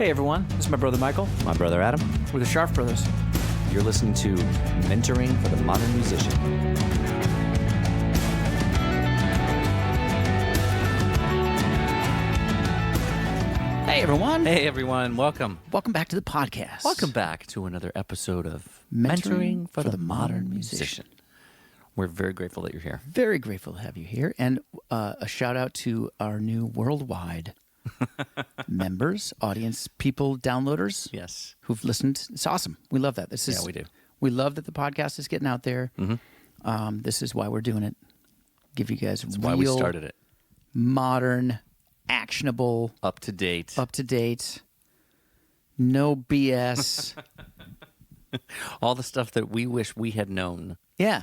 Hey everyone, this is my brother Michael. My brother Adam. We're the Sharp Brothers. You're listening to Mentoring for the Modern Musician. Hey everyone. Hey everyone, welcome. Welcome back to the podcast. Welcome back to another episode of Mentoring for the Modern Musician. We're very grateful that you're here. Very grateful to have you here. And a shout out to our new worldwide members, audience, people, downloaders. Yes. Who've listened. It's awesome. We love that. Yeah, we do. We love that the podcast is getting out there. Mm-hmm. This is why we're doing it. Give you guys That's real, why we started it. modern, actionable, Up to date. no BS. All the stuff that we wish we had known Yeah,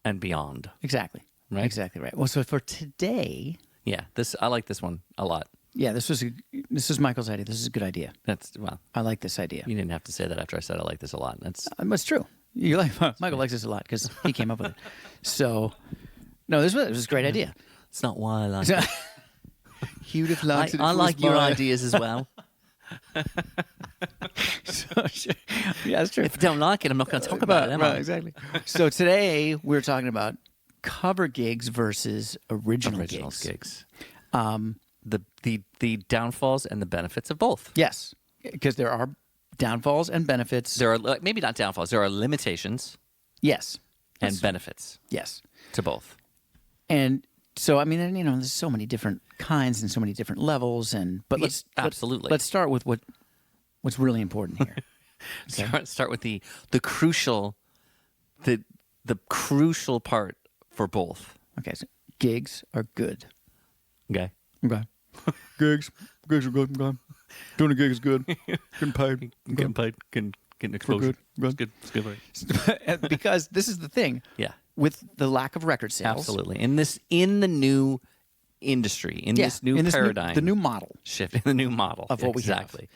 and beyond. exactly. Right? Exactly right. Well, so for today, Yeah, I like this one a lot. yeah, this was Michael's idea. This is a good idea. Well, I like this idea. you didn't have to say that after I said I like this a lot. That's It's true. You like Michael likes this a lot because he came up with it. So, no, this was a great idea. it's not why I like it. He would have liked it. I like your ideas as well. Yeah, that's true. If you don't like it, I'm not going to talk about it, am I? Exactly. So today we're talking about cover gigs versus original gigs. The downfalls and the benefits of both. Yes, because there are downfalls and benefits. There are maybe not downfalls. There are limitations Yes. and benefits Yes. to both. And so, I mean, there's so many different kinds and so many different levels. But Absolutely. let's start with what's really important here. Start with the crucial the crucial part for both. Okay, so gigs are good. Okay. Okay. gigs are good. Okay. Doing a gig is good. Getting paid. Getting paid, getting exposure. Good. It's good. Because this is the thing. Yeah. With the lack of record sales. Absolutely. In the new industry, this new paradigm. The new model. Shift in the new model. Of what we have. Exactly.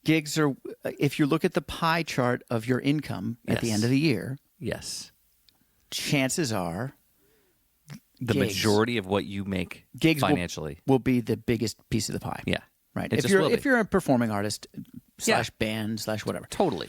Gigs are, if you look at the pie chart of your income at the end of the year, Yes. chances are The gigs majority of what you make financially will be the biggest piece of the pie. Yeah. Right. It If just will be. if you're a performing artist / band / whatever. Totally.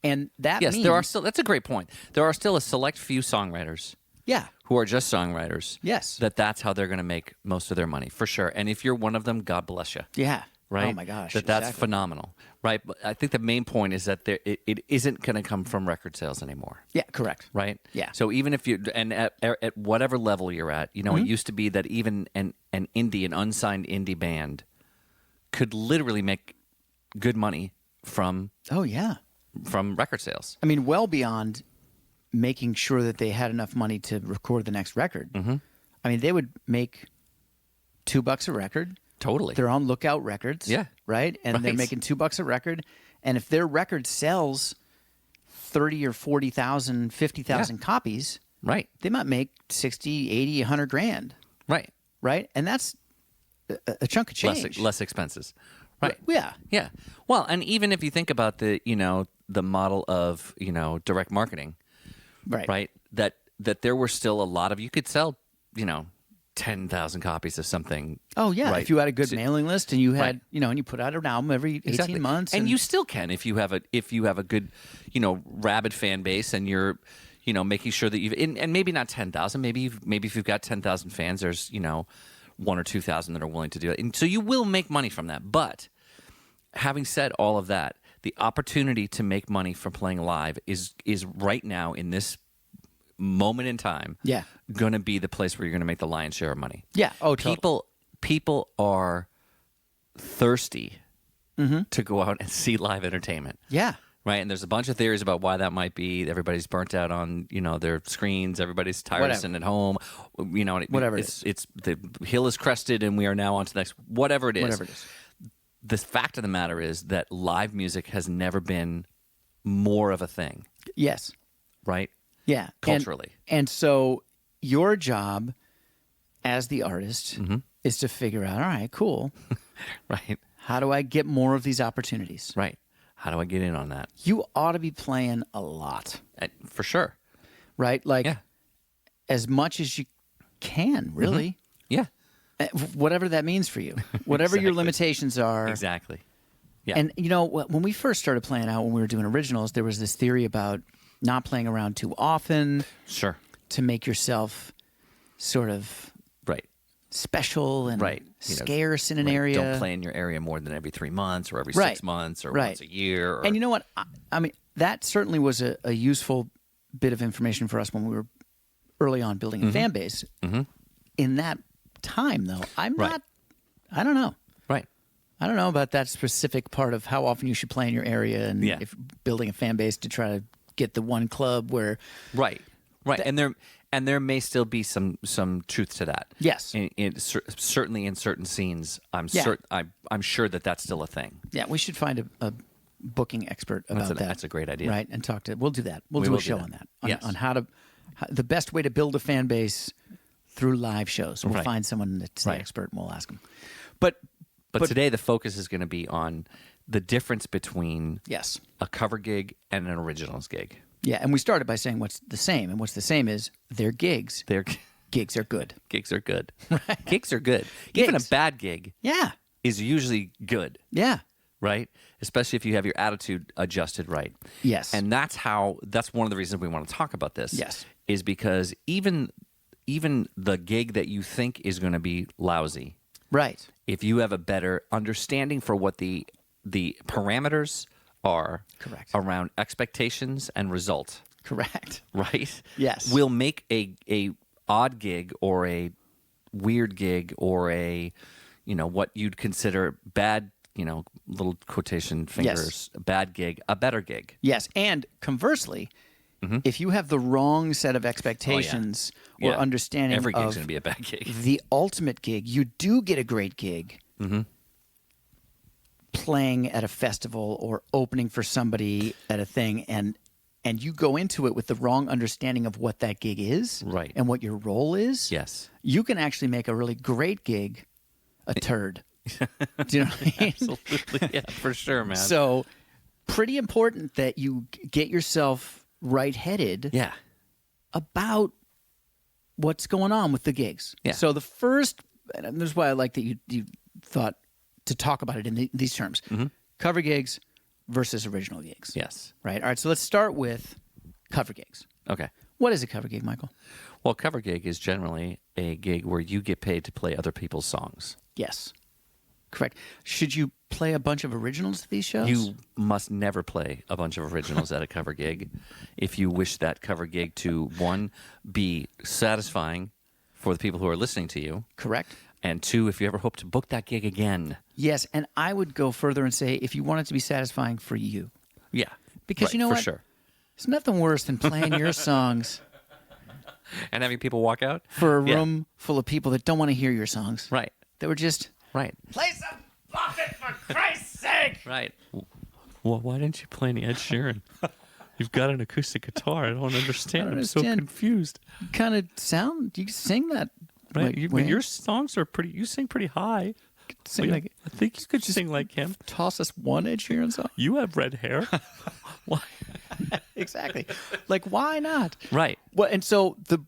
And that Yes, means there are still. That's a great point. There are still a select few songwriters Yeah. who are just songwriters. Yes. That's how they're going to make most of their money for sure. And if you're one of them, God bless you. Yeah. Right. Oh my gosh. That's exactly. phenomenal. Right. But I think the main point is that it isn't going to come from record sales anymore. Yeah, correct. Right. Yeah. So even if you at whatever level you're at, it used to be that even an unsigned indie band could literally make good money from Oh yeah. record sales. I mean, well beyond making sure that they had enough money to record the next record. Mm-hmm. I mean, they would make $2 a record. Totally. They're on Lookout Records. Yeah. Right? And they're Right. making $2 a record. And if their record sells 30 or 40,000, 50,000 copies, Right. they might make 60, 80, 100 grand. Right. Right? And that's a chunk of change. Less expenses. Right. Yeah. Yeah. Well, and even if you think about the model of, direct marketing, Right. right? That there were still a lot of, you could sell, 10,000 copies of something. Oh yeah, Right. if you had a good So- mailing list and you had, Right. and you put out an album every 18 Exactly. months, and you still can if you have a good, rabid fan base, and you're, making sure that and maybe not 10,000, maybe if you've got 10,000 fans, there's 1 or 2,000 that are willing to do it, and so you will make money from that. But having said all of that, the opportunity to make money from playing live is right now in this moment in time, Yeah. going to be the place where you're going to make the lion's share of money. Yeah. Oh, totally. People are thirsty to go out and see live entertainment. Yeah. Right, and there's a bunch of theories about why that might be. Everybody's burnt out on their screens. Everybody's tired of sitting at home. Whatever it is. It's the hill is crested, and we are now on to the next. Whatever it is. Whatever it is. The fact of the matter is that live music has never been more of a thing. Yes. Right. Yeah. Culturally. And so your job as the artist is to figure out, all right, cool. Right. How do I get more of these opportunities? Right. How do I get in on that? You ought to be playing a lot, For sure. right? Like Yeah. as much as you can, really. Yeah. Whatever that means for you. Whatever your Exactly. limitations are. Exactly. Yeah. And you know, when we first started playing out, when we were doing originals, there was this theory about not playing around too often Sure. to make yourself sort of Right. special and Right. You know, scarce in an right. area. Don't play in your area more than every 3 months or every Right. 6 months or Right. once a year. Or, And you know what? I mean, that certainly was a useful bit of information for us when we were early on building a fan base. Mm-hmm. In that time, though, I'm Right. not. I don't know. right. I don't know about that specific part of how often you should play in your area and Yeah. if building a fan base to try to get the one club where. Right. Right. And there may still be some truth to that. Yes. Certainly in certain scenes, I'm Yeah. I'm sure that that's still a thing. Yeah, we should find a booking expert about that. That's a great idea. Right, and talk to. We'll do that. We'll We do will a do show that. on that. Yes. On how the best way to build a fan base through live shows. We'll Right. find someone that's the Right. expert and we'll ask them. But But today the focus is going to be on the difference between yes. a cover gig and an originals gig. Yeah, and we started by saying what's the same, and what's the same is they're gigs. Their Gigs are good. gigs are good. Gigs are good. Even a Gigs. bad gig Yeah, is usually good, yeah, right? Especially if you have your attitude adjusted right. yes, And that's one of the reasons we want to talk about this. Yes. Is because even the gig that you think is going to be lousy, right. if you have a better understanding for what the parameters are Correct. around expectations and result, Correct. right? Yes. Will make a odd gig or a weird gig or a what you'd consider bad, little quotation fingers, bad gig, a better gig. Yes, and conversely, if you have the wrong set of expectations or Mm-hmm. Oh, Yeah. understanding Every gig's of going to be a bad gig. the ultimate gig, you do get a great gig Mm-hmm. playing at a festival or opening for somebody at a thing, and you go into it with the wrong understanding of what that gig is, Right. and what your role is. Yes. You can actually make a really great gig a turd. Do you know what I mean? Absolutely. Yeah, for sure, man. So, pretty important that you get yourself right-headed yeah. about what's going on with the gigs. Yeah. So the first, and this is why I like that you thought to talk about it in these terms: cover gigs versus original gigs. Yes. Right. All right. So let's start with cover gigs. Okay. What is a cover gig, Michael? Well, cover gig is generally a gig where you get paid to play other people's songs. Yes. Correct. Should you play a bunch of originals to these shows? You must never play a bunch of originals at a cover gig if you wish that cover gig to, one, be satisfying for the people who are listening to you, Correct. and two, if you ever hope to book that gig again. Yes, and I would go further and say if you want it to be satisfying for you, Yeah. because Right, you know for what? sure. There's nothing worse than playing your songs And having people walk out? for a Yeah. room full of people that don't want to hear your songs. Right. That were just Right. play some Buffett for Christ's sake. Right. Well, why didn't you play any Ed Sheeran? You've got an acoustic guitar. I don't understand. I'm so understand. confused. Kind of sound. You sing that. Right. Like, But your songs are pretty. You sing pretty high. sing like I think you could sing like him. toss us one Ed Sheeran song. You have red hair. Why? Exactly. Like why not? Right. Well, and so the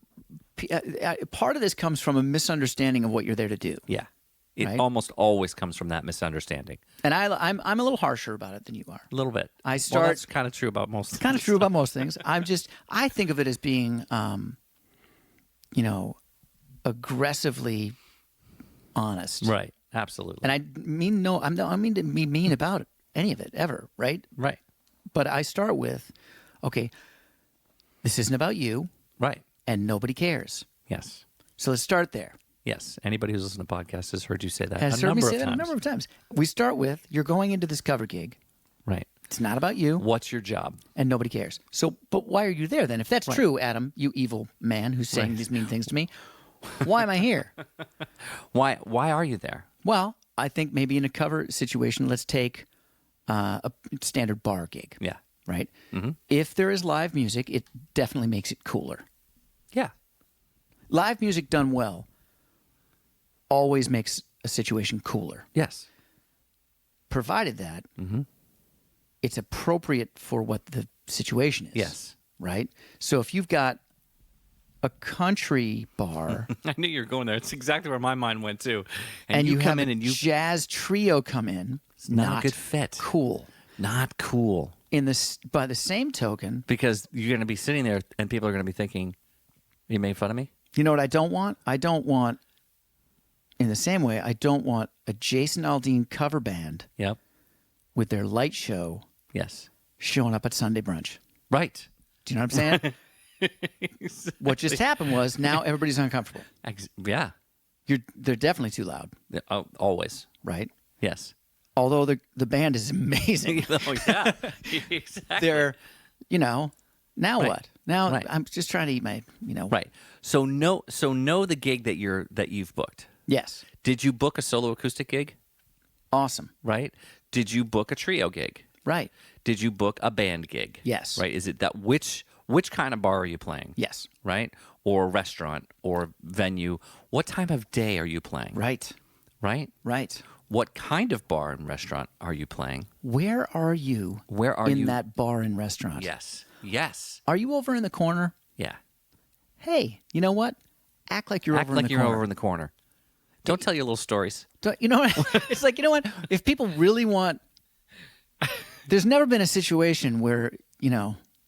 part of this comes from a misunderstanding of what you're there to do. Yeah. It Right. almost always comes from that misunderstanding. And I'm a little harsher about it than you are. A little bit. I Well, start- that's kind of true about most. Kind of true about most things. I think of it as being, aggressively honest. Right. Absolutely. And I mean I don't mean to be mean about any of it ever, right? right. But I start with, okay, this isn't about you, Right. and nobody cares. Yes. So let's start there. Yes. Anybody who's listened to podcasts has heard you say that Has a heard me number say of that times. a number of times. We start with, you're going into this cover gig. Right. It's not about you, What's your job? and nobody cares. So, but why are you there then? If that's true, Adam, you evil man who's saying Right. these mean things to me, why am I here? Why are you there? Well, I think maybe in a cover situation, let's take a standard bar gig, Yeah. right? If there is live music, it definitely makes it cooler. Yeah. Live music done well always makes a situation cooler, Yes. provided that it's appropriate for what the situation is. Yes. Right? So if you've got a country bar I knew you were going there. It's exactly where my mind went too. and you come have in a and you jazz trio come in, it's not a good fit. cool. Not cool. By the same token, Because you're going to be sitting there and people are going to be thinking, you made fun of me? you know what I don't want? I don't want, in the same way, I don't want a Jason Aldean cover band Yep. with their light show Yes. showing up at Sunday brunch. Right. Do you know what I'm saying? What just happened was now everybody's uncomfortable. Yeah. They're definitely too loud, Yeah, always. right? Yes. Although the band is amazing. Oh, yeah. Exactly. They're, now Right. what? Now Right. I'm just trying to eat my, Right. So know the gig that you've booked. Yes. Did you book a solo acoustic gig? Awesome. Right. Did you book a trio gig? Right. Did you book a band gig? Yes. Right. Is it that which kind of bar are you playing? Yes. Right. Or restaurant or venue? What time of day are you playing? Right. Right. Right. What kind of bar and restaurant are you playing? Where are you? Where are in you? that bar and restaurant? Yes. Yes. Are you over in the corner? Yeah. Hey, you know what? Act like you're Act over like in the you're corner. over in the corner. Don't tell your little stories. You know what? It's like, you know what? If people really want, there's never been a situation where,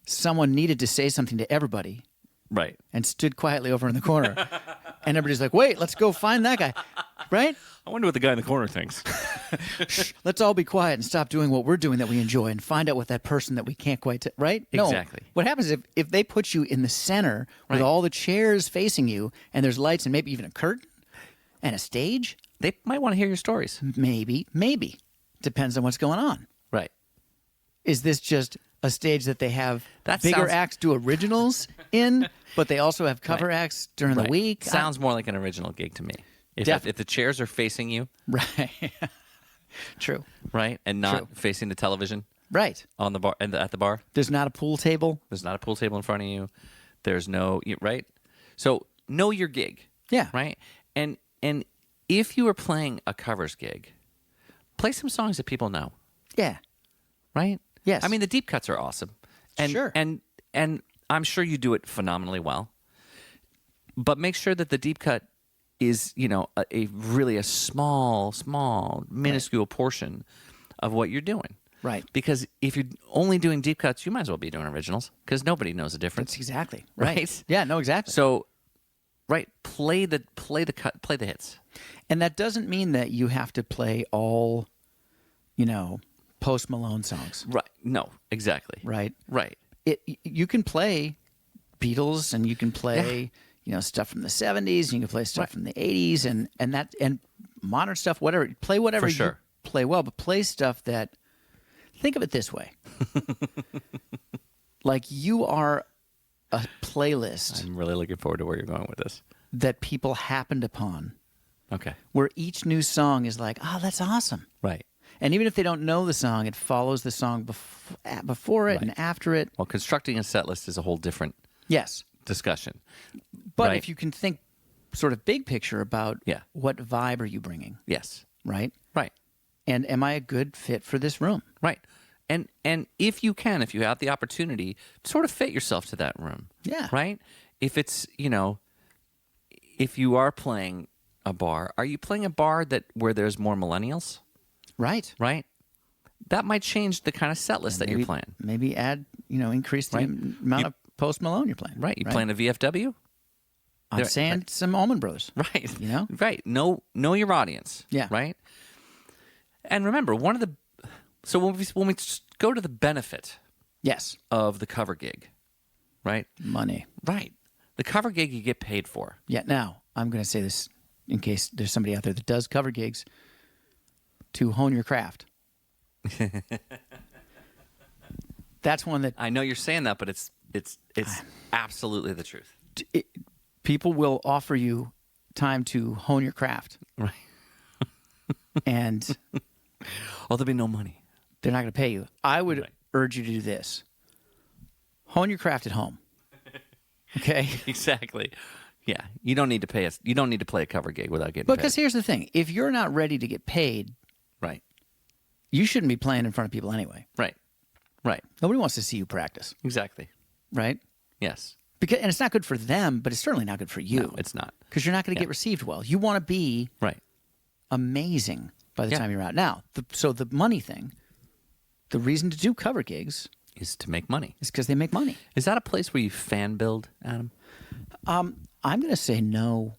someone needed to say something to everybody Right. and stood quietly over in the corner. And everybody's like, wait, let's go find that guy. Right? I wonder what the guy in the corner thinks. Let's all be quiet and stop doing what we're doing that we enjoy and find out what that person that we can't quite, right? No. Exactly. What happens if they put you in the center with Right. all the chairs facing you and there's lights and maybe even a curtain and a stage? They might want to hear your stories. Maybe. Depends on what's going on. Right. Is this just a stage that they have That bigger sounds- acts do originals in, but they also have cover acts during the Right. week? Sounds more like an original gig to me. If Definitely. the chairs are facing you, Right. True. right, and not True. facing the television Right. on the bar and at the bar, There's not a pool table. there's not a pool table in front of you. There's right. So know your gig. Yeah. Right. And if you are playing a covers gig, play some songs that people know. Yeah. Right. Yes. I mean, the deep cuts are awesome. And, Sure. And I'm sure you do it phenomenally well. But make sure that the deep cut is, a really a small, minuscule portion of what you're doing. Right. Because if you're only doing deep cuts, you might as well be doing originals because nobody knows the difference. That's exactly Right? Yeah, no, exactly. So, right, play the hits. And that doesn't mean that you have to play all, Post Malone songs, Right. No, exactly. right? Right. You can play Beatles and you can play, stuff from the 70s, and you can play stuff Right. from the 80s and modern stuff, whatever. Play whatever For sure. you play well, but play stuff that, think of it this way. Like you are a playlist I'm really looking forward to where you're going with this. that people happened upon, Okay. where each new song is like, oh, that's awesome. Right. And even if they don't know the song, it follows the song before it and after it. Well, constructing a set list is a whole different Yes. discussion. But Right. if you can think sort of big picture about Yeah. what vibe are you bringing, Yes. right? Right. And am I a good fit for this room? Right. And if you have the opportunity, sort of fit yourself to that room. Yeah. Right? If it's, if you are playing a bar, are you playing a bar where there's more millennials? Right. Right? That might change the kind of set list that you're playing. Maybe add, increase the Right. amount of Post Malone you're playing. Right. You playing a VFW? I'm There- saying some Allman Brothers. Right. You know? Right. Know your audience. Yeah. Right. And remember, so when we go to the benefit Yes. of the cover gig, right? Money. Right. The cover gig you get paid for. Yeah. Now, I'm going to say this in case there's somebody out there that does cover gigs, to hone your craft. That's one that I know you're saying that, but it's absolutely the truth. people will offer you time to hone your craft, Right. and Oh, there'll be no money. they're not going to pay you. I would Right. urge you to do this. Hone your craft at home. Okay? Exactly. Yeah. You don't need to pay us. You don't need to play a cover gig without getting Because paid. here's the thing. If you're not ready to get paid, Right. you shouldn't be playing in front of people anyway. Right. Right. Nobody wants to see you practice, Exactly. right? Yes. and it's not good for them, but it's certainly not good for you. No, it's not. Because you're not going to Yeah. get received well. You want to be Right. amazing by the Yeah. time you're out. Now, so the money thing, the reason to do cover gigs Is to make money. is because they make money. Is that a place where you fan build, Adam? I'm going to say no.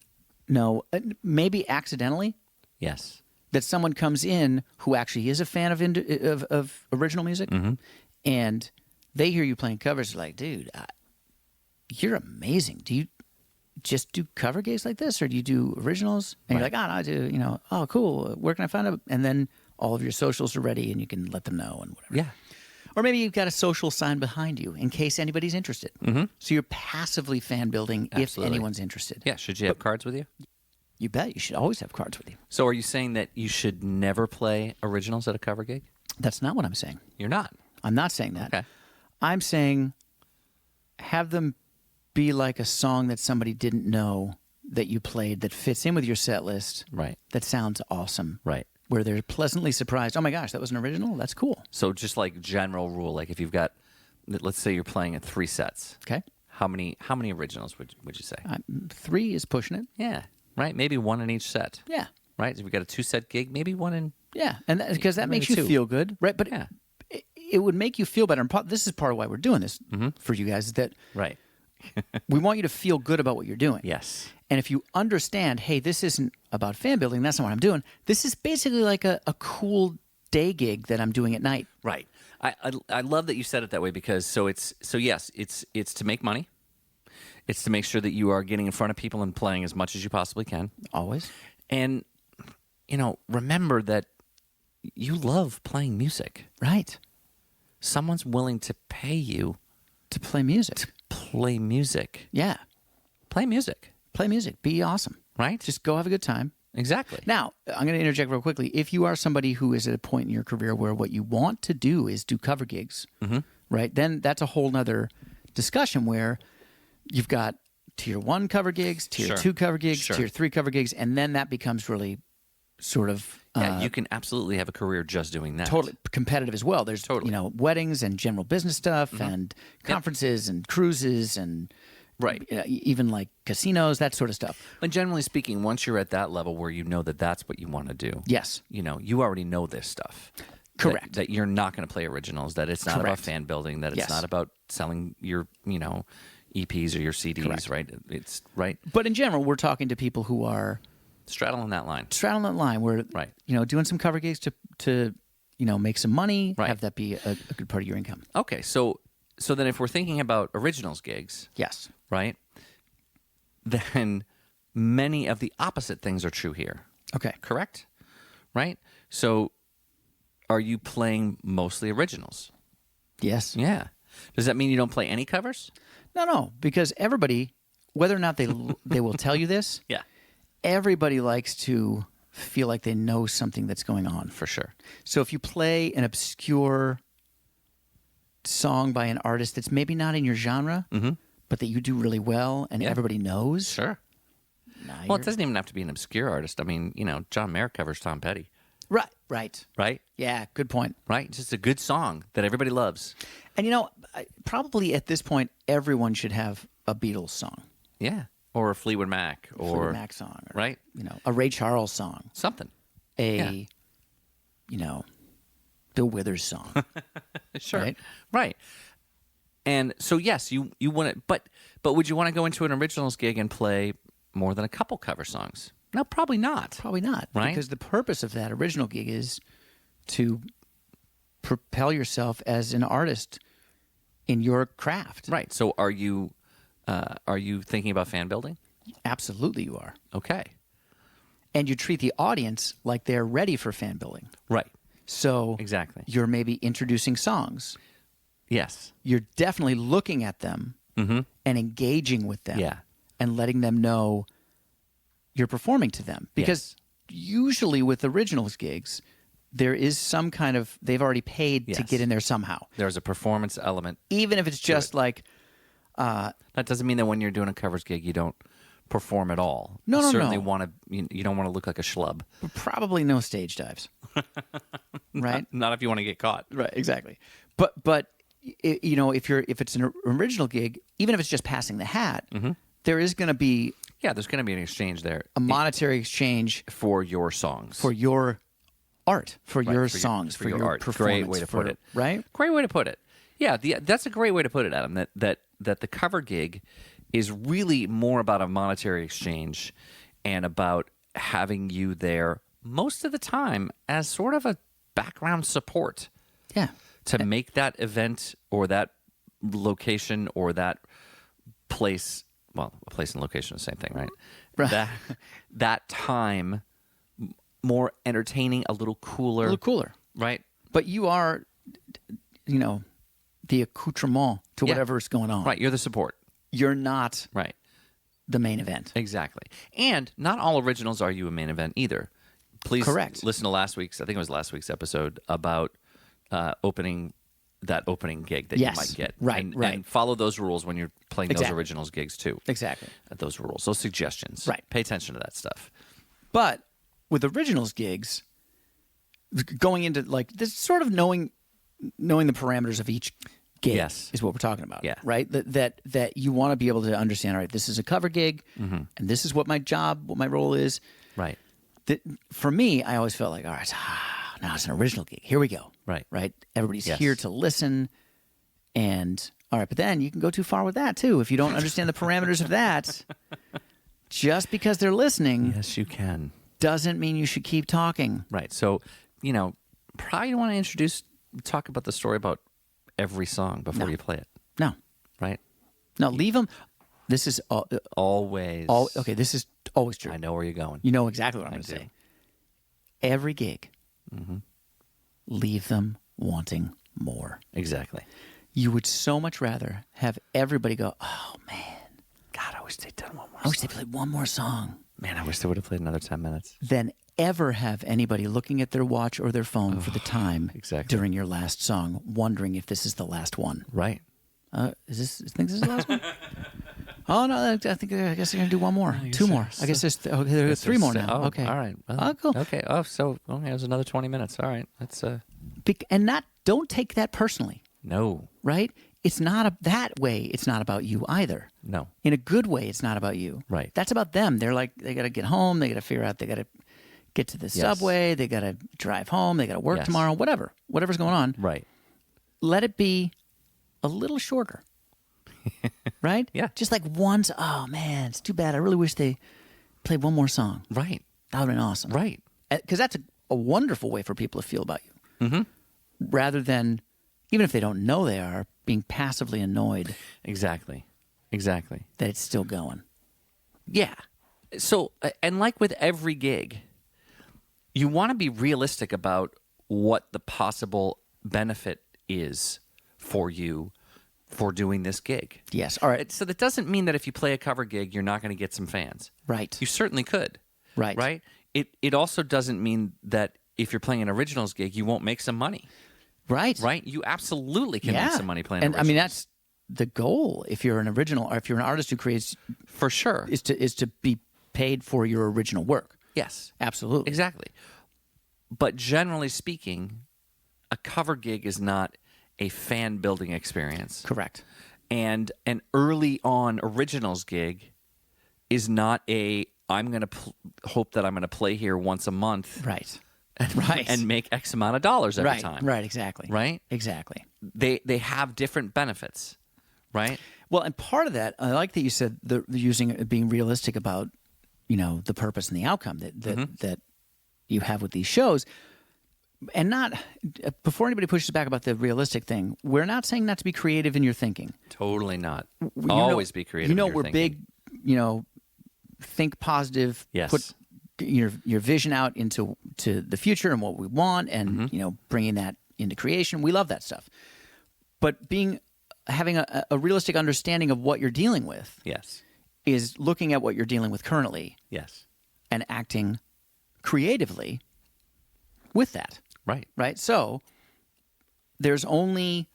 Maybe accidentally Yes. that someone comes in who actually is a fan of original music, and they hear you playing covers. They're like, dude, you're amazing. Do you just do cover gigs like this, or do you do originals? And you're Right. like, oh, no, I do. Oh, cool. Where can I find it? And then all of your socials are ready, and you can let them know and whatever. Yeah. Or maybe you've got a social sign behind you in case anybody's interested. So you're passively fan building if Absolutely. anyone's interested. Yeah. Should you have cards with you? You bet. You should always have cards with you. So are you saying that you should never play originals at a cover gig? That's not what I'm saying. You're not. I'm not saying that. Okay. I'm saying have them be like a song that somebody didn't know that you played that fits in with your set list, Right. that sounds awesome, Right. where they're pleasantly surprised. Oh my gosh, that was an original? That's cool. So just like general rule, like if you've got, let's say you're playing at 3 sets, Okay. how many originals would you say? 3 is pushing it. Yeah. Right. Maybe 1 in each set. Yeah. Right. If you've got a 2-set gig, maybe 1 in. Yeah. And because that Maybe makes you 2. feel good, right? But Yeah. it would make you feel better. And this is part of why we're doing this for you guys, is that Right. we want you to feel good about what you're doing. Yes. And if you understand, hey, this isn't about fan building, that's not what I'm doing. This is basically like a cool day gig that I'm doing at night. Right. I love that you said it that way because yes, it's to make money. It's to make sure that you are getting in front of people and playing as much as you possibly can. Always. And remember that you love playing music. Right. Someone's willing to pay you To play music. play music. Yeah. Play music, Play music. Be awesome. right? Just go have a good time. exactly. Now, I'm going to interject real quickly. If you are somebody who is at a point in your career where what you want to do is do cover gigs, right, then that's a whole nother discussion where you've got tier 1 cover gigs, tier Sure. 2 cover gigs, Sure. tier 3 cover gigs, and then that becomes really sort of Yeah, you can absolutely have a career just doing that. totally competitive as well. There's Totally. weddings and general business stuff and conferences and cruises and Right. even like casinos, that sort of stuff. But generally speaking, once you're at that level where you know that that's what you want to do, Yes. you already know this stuff. Correct. That you're not going to play originals, that it's not about Correct. fan building, that it's Yes. not about selling your, EPs or your CDs, Correct. right? It's right. But in general, we're talking to people who are Straddling that line. straddling that line where Right. doing some cover gigs to make some money, Right. have that be a good part of your income. Okay, so then if we're thinking about originals gigs, Yes. right? Then many of the opposite things are true here. Okay. Correct? Right? So are you playing mostly originals? Yes. Yeah. Does that mean you don't play any covers? No, because everybody, whether or not they will tell you this, Yeah. everybody likes to feel like they know something that's going on. For sure. So if you play an obscure song by an artist that's maybe not in your genre, but that you do really well and Yeah. everybody knows, Sure. now Well, it you're- doesn't even have to be an obscure artist. I mean, John Mayer covers Tom Petty, right. right? Yeah, good point. Right? Just a good song that everybody loves. And probably at this point, everyone should have a Beatles song, Yeah. Or a Fleetwood Mac or Fleetwood Mac song, or, right? a Ray Charles song, Something. a Bill Withers song. Sure. Right? Right. And so yes, you want to, but would you want to go into an originals gig and play more than a couple cover songs? No, probably not. Probably not, Right? because the purpose of that original gig is to propel yourself as an artist in your craft. Right. So are you thinking about fan building? Absolutely, you are. Okay. And you treat the audience like they're ready for fan building. Right. So Exactly. you're maybe introducing songs. Yes. You're definitely looking at them and engaging with them. Yeah. And letting them know you're performing to them. Because usually with originals gigs, there is some kind of, they've already paid to Yes. get in there somehow. There's a performance element. Even if it's just like, That doesn't mean that when you're doing a covers gig, you don't perform at all. No, you no, certainly no. want to. You don't want to look like a schlub. probably no stage dives. Right? Not if you want to get caught. Right, exactly. But if it's an original gig, even if it's just passing the hat, there is going to be Yeah, there's going to be an exchange there a monetary exchange for your songs. for your art, for Right, your for songs, for your art. performance. Great way to put it. Right? Great way to put it. Yeah, that's a great way to put it, Adam. That the cover gig is really more about a monetary exchange and about having you there most of the time as sort of a background support Yeah. to make that event or that location or that place. Well, a place and location are the same thing, right? Right. That time more entertaining, a little cooler, A little cooler. right? But you are, the accoutrement to Yeah. whatever's going on. Right, you're the support. You're not Right. the main event. Exactly. And not all originals are you a main event either. Please Correct. listen to last week's episode about opening gig that Yes. you might get. Right, and, right. And follow those rules when you're playing those Exactly. originals gigs too. Exactly. Those rules, those suggestions. Right. Pay attention to that stuff. But with originals gigs, going into like this sort of knowing the parameters of each gig Yes. is what we're talking about. Yeah. Right? That you want to be able to understand, all right, this is a cover gig and this is what my role is. Right. That for me, I always felt like, all right, now it's an original gig. Here we go. Right. Right? Everybody's Yes. here to listen. And all right, but then you can go too far with that too. If you don't understand the parameters of that, just because they're listening Yes, you can. doesn't mean you should keep talking. Right. So, probably want to talk about the story about every song before No. you play it. No. Right. No, leave them. This is Always. okay. This is always true. I know where you're going. You know exactly what I'm going to do. say. Every gig, leave them wanting more. Exactly. You would so much rather have everybody go, oh man, God, I wish they'd done one more. I wish they played one more song, Man, I wish they would have played another 10 minutes. than ever have anybody looking at their watch or their phone for the time exactly. during your last song, wondering if this is the last one. Right. I think this is the last one? Oh no, I guess they're gonna do one more, two more. I guess there's three more now. Oh, Okay, all right. Well, Oh, cool. Okay. Oh, so it was another 20 minutes. All right. That's Don't take that personally, no. right? It's not that way. It's not about you either. No. In a good way, it's not about you. Right. That's about them. They're like, they got to get home. They got to figure out. They got to get to the subway. They got to drive home. They got to work Yes. tomorrow. Whatever's going on. Right. Let it be a little shorter. Right? Yeah. Just like once. Oh man, it's too bad. I really wish they played one more song. Right. That would have been awesome. Right. Because that's a wonderful way for people to feel about you. Mm-hmm. Rather than, even if they don't know they are, being passively annoyed Exactly. Exactly. that it's still going. Yeah. So, and like with every gig, you want to be realistic about what the possible benefit is for you for doing this gig. Yes. All right. So that doesn't mean that if you play a cover gig, you're not going to get some fans. Right. You certainly could. Right. Right? It also doesn't mean that if you're playing an originals gig, you won't make some money. Right. Right? You absolutely can Yeah. make some money playing And I originals. mean, that's the goal. If you're an original, or if you're an artist who creates, for sure. is to be paid for your original work. Yes. Absolutely. Exactly. But generally speaking, a cover gig is not a fan building experience. Correct. And an early on originals gig is not I'm going to hope that I'm going to play here once a month Right. Right. and make X amount of dollars every right. time. Right. Exactly. Right? Exactly. They have different benefits, right? Well, and part of that, I like that you said being realistic about, the purpose and the outcome that you have with these shows. And not, before anybody pushes back about the realistic thing, we're not saying not to be creative in your thinking. Totally not. You Always be creative. in your we're thinking. big, think positive. Yes. Put your vision out to the future and what we want, and bringing that into creation. We love that stuff. But having a realistic understanding of what you're dealing with Yes. is looking at what you're dealing with currently Yes. and acting creatively with that. Right. Right? So there's only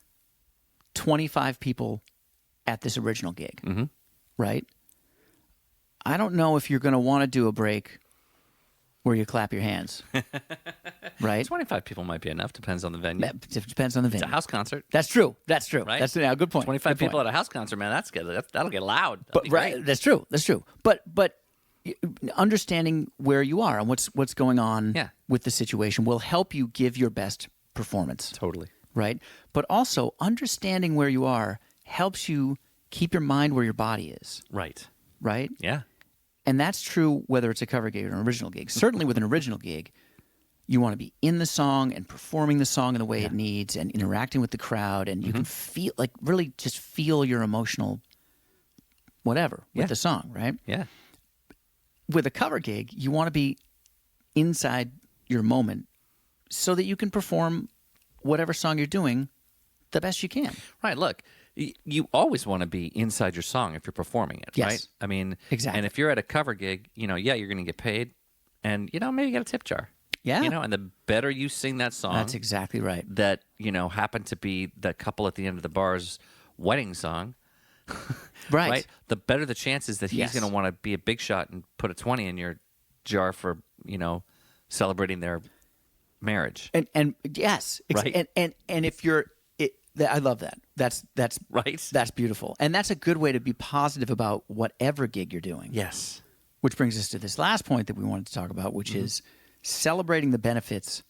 25 people at this original gig. Right? I don't know if you're going to want to do a break where you clap your hands, right? 25 people might be enough. Depends on the venue. That depends on the venue. It's a house concert. That's true. That's true. Right? That's a good point. 25 Good people point. at a house concert, man. That's good. That'll get loud. That'll But be right, great. that's true. That's true. But understanding where you are and what's going on Yeah. with the situation will help you give your best performance. Totally. Right? But also understanding where you are helps you keep your mind where your body is, Right. right? Yeah. And that's true whether it's a cover gig or an original gig. Certainly with an original gig, you want to be in the song and performing the song in the way it needs and interacting with the crowd, and you can feel, like, really just feel your emotional whatever with Yeah. the song, right? Yeah. With a cover gig, you want to be inside your moment so that you can perform whatever song you're doing the best you can. Right. Look, you always want to be inside your song if you're performing it, Yes. right? I mean, Exactly. And if you're at a cover gig, you're going to get paid, and maybe get a tip jar. Yeah. And the better you sing that song, That's exactly right. that happened to be the couple at the end of the bar's wedding song, Right. the better the chances that he's Yes. going to want to be a big shot and put a 20 in your jar for celebrating their marriage. And yes, Right. And if you're, I love that. That's Right. That's beautiful, and that's a good way to be positive about whatever gig you're doing. Yes. Which brings us to this last point that we wanted to talk about, which is celebrating the benefits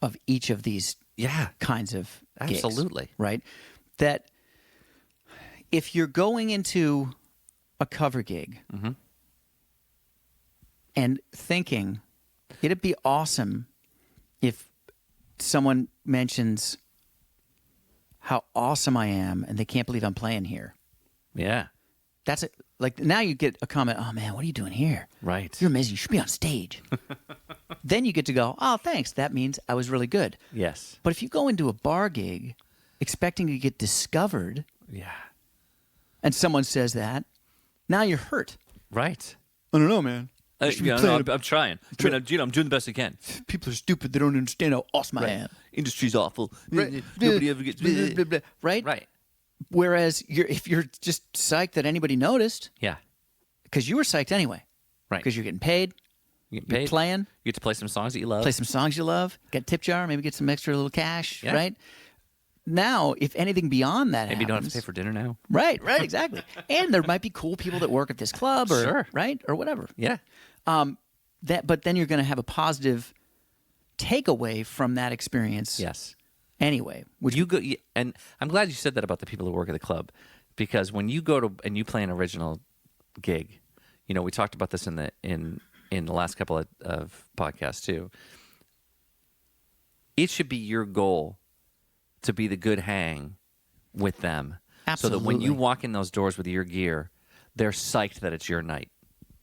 of each of these Yeah. kinds of gigs, Absolutely. right? That if you're going into a cover gig and thinking it'd be awesome if someone mentions how awesome I am and they can't believe I'm playing here. Yeah. That's it. Like, now you get a comment, "Oh man, what are you doing here? Right. You're amazing. You should be on stage." Then you get to go, "Oh, thanks. That means I was really good." Yes. But if you go into a bar gig expecting to get discovered Yeah. and someone says that, now you're hurt. Right. I don't know, man. You should be playing I'm trying. I'm doing the best I can. People are stupid. They don't understand how awesome I am. Industry's awful. Right. Nobody ever gets. Right? Right. Whereas if you're just psyched that anybody noticed, Yeah. because you were psyched anyway, Right. because you're getting paid, You get you're paid. playing, You get to play some songs that you love. play some songs you love, get a tip jar, maybe get some extra little cash, Yeah. right? Now, if anything beyond that Maybe you don't have happens, to pay for dinner now. right, exactly. And there might be cool people that work at this club, or Sure. right, or whatever. Yeah. But then you're going to have a positive takeaway from that experience, Yes. anyway. Would you go? And I'm glad you said that about the people who work at the club, because when you go to and you play an original gig, we talked about this in the last couple of podcasts too. It should be your goal to be the good hang with them, so that when you Absolutely. walk in those doors with your gear, they're psyched that it's your night.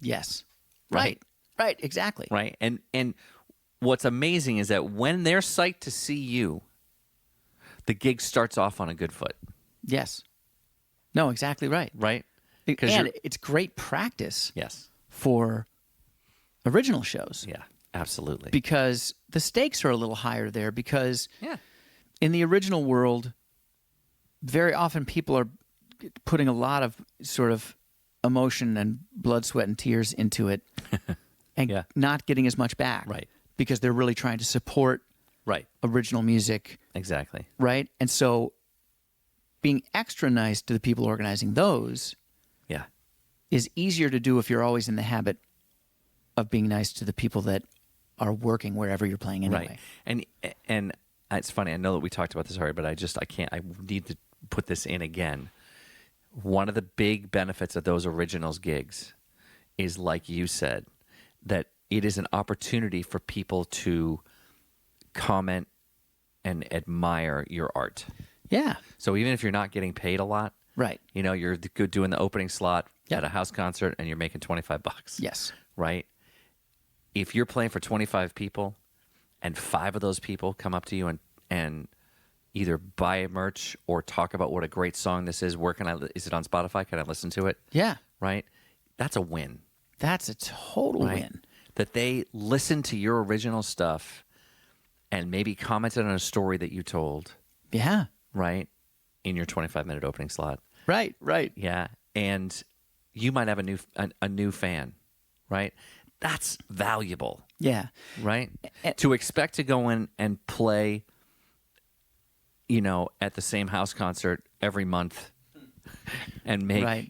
Yes, Right. right, exactly. Right. And what's amazing is that when they're psyched to see you, the gig starts off on a good foot. Yes, no, exactly right. Right. And you're- it's great practice Yes. for original shows. Yeah. Absolutely. Because the stakes are a little higher there, because yeah. in the original world, very often people are putting a lot of sort of emotion and blood, sweat, and tears into it and Yeah. not getting as much back. Right. Because they're really trying to support Right. original music, Exactly. right? And so being extra nice to the people organizing those Yeah. is easier to do if you're always in the habit of being nice to the people that are working wherever you're playing anyway. Right. And it's funny. I know that we talked about this already, but I can't. I need to put this in again. One of the big benefits of those originals gigs is, like you said, that it is an opportunity for people to comment and admire your art. Yeah. So even if you're not getting paid a lot, Right. you're good doing the opening slot Yep. at a house concert and you're making $25. Yes. Right? If you're playing for 25 people and 5 of those people come up to you and either buy merch or talk about what a great song this is, is it on Spotify? Can I listen to it? Yeah. Right? That's a win. That's a total Right? win. That they listened to your original stuff and maybe commented on a story that you told, Yeah. right? In your 25-minute opening slot. Right. Yeah. And you might have a new fan, right? That's valuable, Yeah. right? And- To expect to go in and play, at the same house concert every month and make, Right.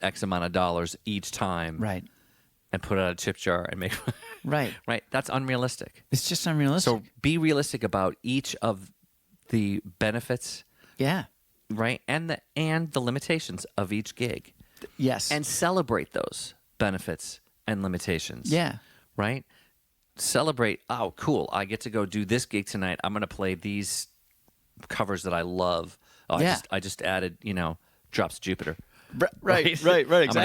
X amount of dollars each time Right. and put it out a tip jar and make, Right. right? That's unrealistic. It's just unrealistic. So be realistic about each of the benefits, yeah. right? And the limitations of each gig. Yes. And celebrate those benefits and limitations. yeah. Right? Celebrate, oh, cool. I get to go do this gig tonight. I'm going to play these covers that I love. Oh, Yeah. I just added, Drops of Jupiter. Right. Exactly.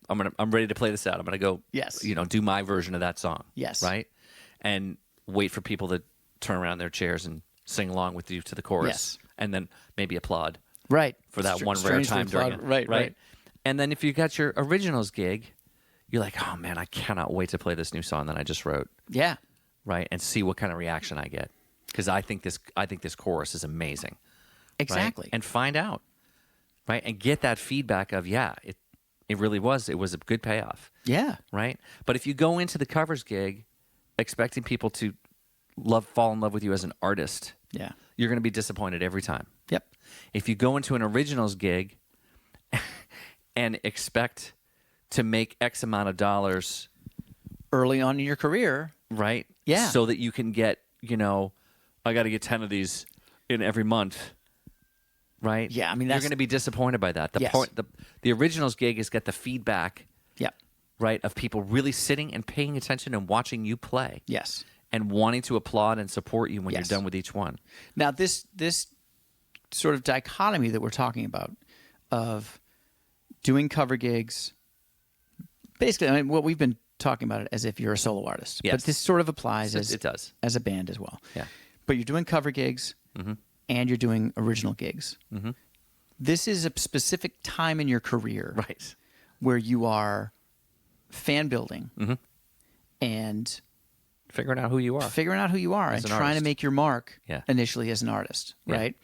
I'm ready to play this out. I'm going to go Yes. do my version of that song. Yes. Right? And wait for people to turn around in their chairs and sing along with you to the chorus. Yes. And then maybe applaud Right. for that one rare Strangely time during it. applaud- Right. And then if you got your originals gig, you're like, oh man, I cannot wait to play this new song that I just wrote, Yeah. right? And see what kind of reaction I get, because I think this chorus is amazing, right? Exactly. And find out, right? And get that feedback of it really was. It was a good payoff, Yeah. right? But if you go into the covers gig expecting people to fall in love with you as an artist, Yeah. you're going to be disappointed every time. Yep. If you go into an originals gig and expect to make X amount of dollars, Early on in your career. right? Yeah. So that you can get, I got to get 10 of these in every month, right? Yeah, I mean, you're that's- going to be disappointed by that. Yes. The originals gig is get the feedback, Yep. right, of people really sitting and paying attention and watching you play Yes. and wanting to applaud and support you when Yes. you're done with each one. Now, this sort of dichotomy that we're talking about of doing cover gigs, basically, I mean, what we've been talking about it as if you're a solo artist, Yes. but this sort of applies It does. as a band as well. Yeah. But you're doing cover gigs and you're doing original gigs. Mm-hmm. This is a specific time in your career, Right. where you are fan building and Figuring out who you are. figuring out who you are and an trying to artist. make your mark Yeah. initially as an artist, Yeah. right?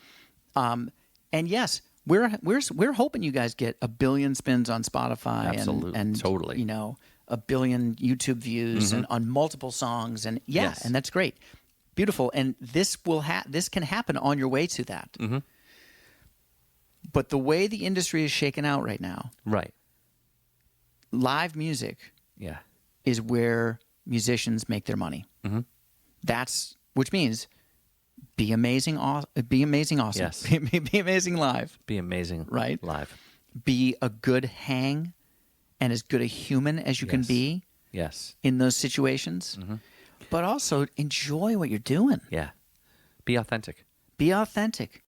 And yes, we're hoping you guys get 1 billion spins on Spotify Absolutely. and Totally. 1 billion YouTube views and on multiple songs and Yes. and that's great. Beautiful. And this this can happen on your way to that. But the way the industry is shaken out right now, Right. live music Yeah. is where musicians make their money. Which means be amazing, be amazing, awesome. Yes. Be amazing live. Be amazing. Right. Live. Be a good hang, and as good a human as you can Yes. be Yes. in those situations. But also enjoy what you're doing. Yeah. Be authentic. Be authentic.